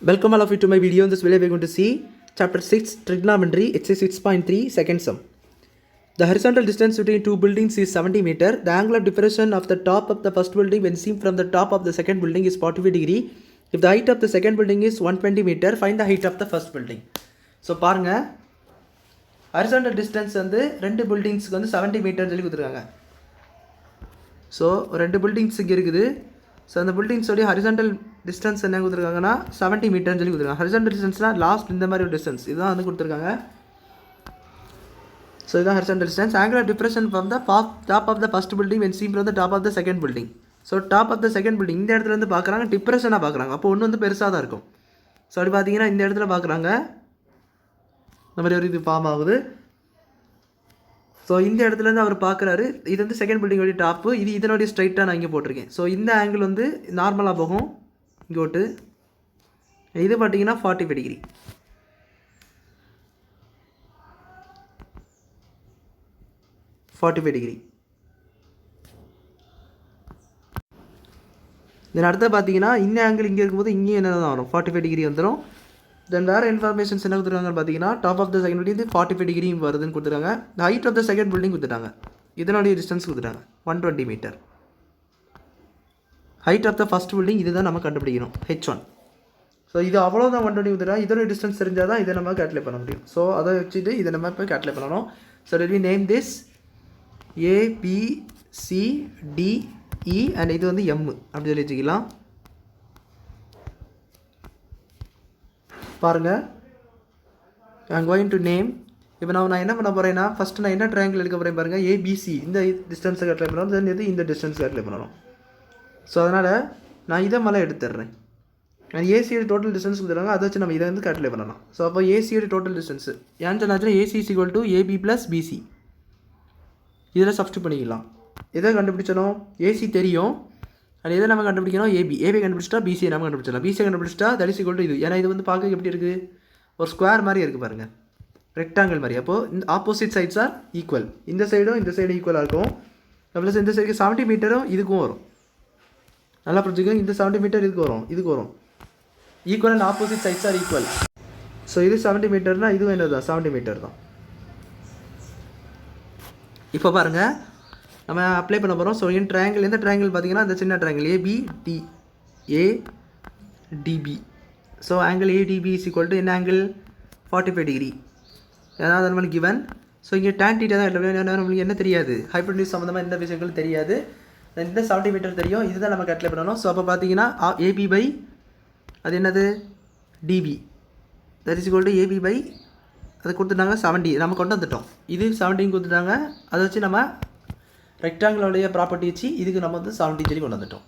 Welcome all of you to my video. In this video we are going to see chapter 6 trigonometry exercise 6.3 second sum. The horizontal distance between two buildings is 70 meter. The angle of depression of the top of the first building when seen from the top of the second building is 45 degree. If the height of the second building is 120 meter, find the height of the first building. So பாருங்க horizontal distance வந்து ரெண்டு பில்டிங்ஸ்க்கு வந்து 70 metre சொல்லி கொடுத்துருக்காங்க. So ரெண்டு buildings இங்கே இருக்குது. So அந்த பில்டிங்ஸோடைய ஹரிசாண்டல் டிஸ்டன்ஸ் என்ன கொடுத்துருக்காங்கன்னா 70 மீட்டர்னு சொல்லி கொடுத்துருக்காங்க. ஹரிசாண்டல் டிஸ்டன்ஸ்னால் லாஸ்ட் இந்த மாதிரி ஒரு டிஸ்டன்ஸ் இதுதான் வந்து கொடுத்துருக்காங்க. ஸோ இதுதான் horizontal distance. Angle of depression from the top of the first building when seen from the top of the second building. So top of the second building இந்த இடத்துல வந்து பார்க்குறாங்க, டிப்ரெஷனாக பார்க்குறாங்க. அப்போ ஒன்று வந்து பெருசாக தான் இருக்கும். ஸோ அப்படி பார்த்தீங்கன்னா இந்த இடத்துல பார்க்குறாங்க இந்த மாதிரி ஒரு இது ஃபார்ம் ஆகுது. ஸோ இந்த இடத்துலேருந்து அவர் பார்க்குறாரு, இது வந்து செகண்ட் பில்டிங்கோடைய டாப்பு, இது இதனுடைய ஸ்ட்ரைட்டாக நான் இங்கே போட்டிருக்கேன். ஸோ இந்த ஆங்கிள் வந்து நார்மலாக போகும் இங்கே ஓட்டு. இது பார்த்தீங்கன்னா 45 டிகிரி. இதன் அடுத்த பார்த்தீங்கன்னா இந்த ஆங்கிள் இங்கே இருக்கும்போது இங்கேயும் என்ன தான் வரும், 45 டிகிரி வந்துடும். தென் வேறு இன்ஃபர்மேஷன்ஸ் என்ன கொடுத்துருக்காங்கன்னு பார்த்தீங்கன்னா top of the second building 45 degree வருதுன்னு கொடுத்துருக்காங்க. Height of the second building கொடுத்துட்டாங்க, இதனுடைய டிஸ்டன்ஸ் கொடுத்துட்டாங்க 120 மீட்டர். ஹைட் ஆஃப் த ஃபஸ்ட் பில்டிங் இதுதான் நம்ம கண்டுபிடிக்கணும், H1. ஸோ இது அவ்வளோதான் 120 கொடுத்துட்டாங்க. இதனுடைய டிஸ்டன்ஸ் தெரிஞ்சால் தான் இதை நம்ம கேல்குலேட் பண்ண முடியும். ஸோ அதை வச்சுட்டு இதை நம்ம இப்போ கேல்குலேட் பண்ணணும். So let me name this ABCDE and இது வந்து M அப்படி சொல்லி வச்சுக்கலாம். பாருங்கள், ஐம் கோயிங் டு நேம். இப்போ நான் என்ன பண்ண போகிறேன்னா ஃபஸ்ட்டு நான் என்ன ட்ரையாங்கிள் எடுக்க போகிறேன் பாருங்கள், ABC இந்த டிஸ்டன்ஸை கேல்குலேட் பண்ணணும், தென் இது இந்த டிஸ்டன்ஸ் கேல்குலேட் பண்ணணும். ஸோ அதனால் நான் இதை மேலே எடுத்துடுறேன். ஏசியோட டோட்டல் டிஸ்டன்ஸ் கொடுத்துருவாங்க, அதை வச்சு நம்ம இதை வந்து கேல்குலேட் பண்ணலாம். ஸோ அப்போ ஏசியோட டோட்டல் டிஸ்டன்ஸு ஏன்னு சொன்னாச்சுன்னா AC is equal to AB plus BC. இதில் சப்ஸ்டிட் பண்ணிக்கலாம். எதை கண்டுபிடிச்சணும், AC தெரியும், அது எதை நம்ம கண்டுபிடிக்கணும், ஏபி கண்டுபிடிச்சிட்டா பிசியை நம்ம கண்டுபிடிச்சிடலாம். பிசியை கண்டுபிடிச்சிட்டா தட் இஸ் ஈக்குவல் டு இது. ஏன்னா இது வந்து பார்க்க எப்படி இருக்குது, ஒரு ஸ்கொயர் மாதிரி இருக்குது பாருங்கள், ரெக்டாங்கிள் மாதிரி. அப்போது இந்த ஆப்போசிட் சைட்ஸ் ஆர் ஈக்குவல். இந்த சைடும் இந்த சைடும் ஈக்குவலாக இருக்கும். ப்ளஸ் இந்த சைடுக்கு 70 மீட்டரும் இதுக்கும் வரும். நல்லா புரிஞ்சுக்கோங்க, இந்த 70 மீட்டர் இதுக்கு வரும். Equal and opposite sides are equal. So இது 70 மீட்டர்னால் இதுவும் என்ன தான் 70 மீட்டர் தான். இப்போ பாருங்கள் நம்ம அப்ளை பண்ண போகிறோம். ஸோ எந்த ட்ரையாங்கிள் பார்த்தீங்கன்னா இந்த சின்ன triangle ADB. So angle ADB is equal to என்ன ஆங்கிள் 45 டிகிரி. ஏதாவது நம்மளுக்கு கிவன். ஸோ இங்கே tan θ தான் நம்மளுக்கு என்ன தெரியாது, ஹைப்போடென்யூஸ் சம்மந்தமாக எந்த விஷயங்களும் தெரியாது. இந்த 70 மீட்டர் தெரியும், இதுதான் நம்ம கேல்குலேட் பண்ணணும். ஸோ அப்போ பார்த்தீங்கன்னா AB பை அது என்னது DB that is equal to AB பை அது கொடுத்துட்டாங்க 70 நம்ம கொண்டு வந்துட்டோம். இது 70 கொடுத்துட்டாங்க, அதை வச்சு நம்ம ரெக்டாங்கிளோடைய ப்ராப்பர்ட்டி வச்சு இதுக்கு நம்ம வந்து 70 சொல்லி கொண்டு வந்துட்டோம்.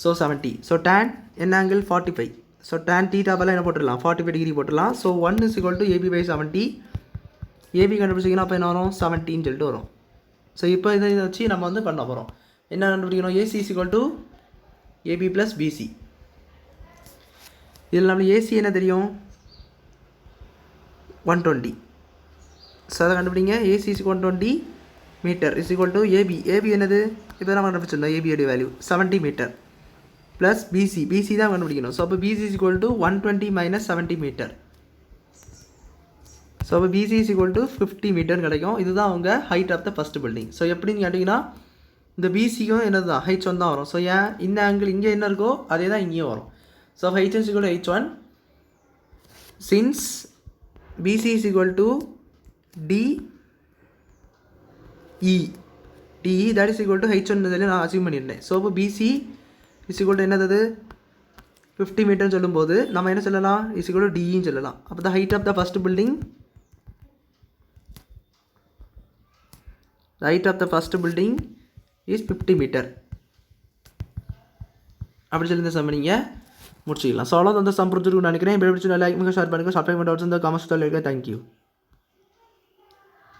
ஸோ 70. ஸோ tan என்ன ஆங்கிள் 45. ஸோ tan தீட்டாவெல்லாம் என்ன போட்டுடலாம் 45 டிகிரி போட்டுடலாம். So 1 is equal to AB by 70. AB கண்டுபிடிச்சிங்கன்னா அப்போ என்ன வரும் 70ன்னு சொல்லிட்டு வரும். ஸோ இப்போ இதை வச்சு நம்ம வந்து பண்ண போகிறோம். என்ன கண்டுபிடிக்கணும், AC is equal to AB plus BC. இதில் நம்மளுக்கு AC என்ன தெரியும் 120. ஸோ அதை கண்டுபிடிங்க. AC is 120 metre is equal to AB என்னது இப்போ நம்ம கண்டுபிடிச்சிருந்தோம், ஏபியோடைய வேல்யூ 70 மீட்டர் ப்ளஸ் பிசி தான் கண்டுபிடிக்கணும். ஸோ அப்போ BC is equal to 120 minus 70 metre. So அப்போ BC is equal to 50 metre கிடைக்கும். இதுதான் அவங்க height of the first building. So எப்படின்னு கேட்டிங்கன்னா இந்த BCக்கும் என்னது தான் H1 தான் வரும். ஸோ ஏன் இந்த ஆங்கிள் இங்கே என்ன இருக்கோ அதே தான் இங்கேயும் வரும். So H1 is equal to H1 since BC is equal to DE that is equal to H1 நான் அசீவ் பண்ணியிருந்தேன். ஸோ இப்போ BC இஸ் ஈக்குவல் டு என்னது 50 மீட்டர்னு சொல்லும்போது நம்ம என்ன சொல்லலாம், இஸ் ஈக்குவல் டு DEன்னு சொல்லலாம். அப்போ the height of the first building is 50 metre அப்படி சொல்லி இந்த சம் நீங்கள் முடிச்சிக்கலாம். ஸோ அவ்வளோ அந்த சம் புரிஞ்சுருக்குன்னு நினைக்கிறேன். இப்படி பிடிச்சி லைக் ஷேர் பண்ணுங்கள், சப்ஸ்கிரைப் பண்ணுறது இந்த காமெண்ட்ஸ் தேங்க்யூ.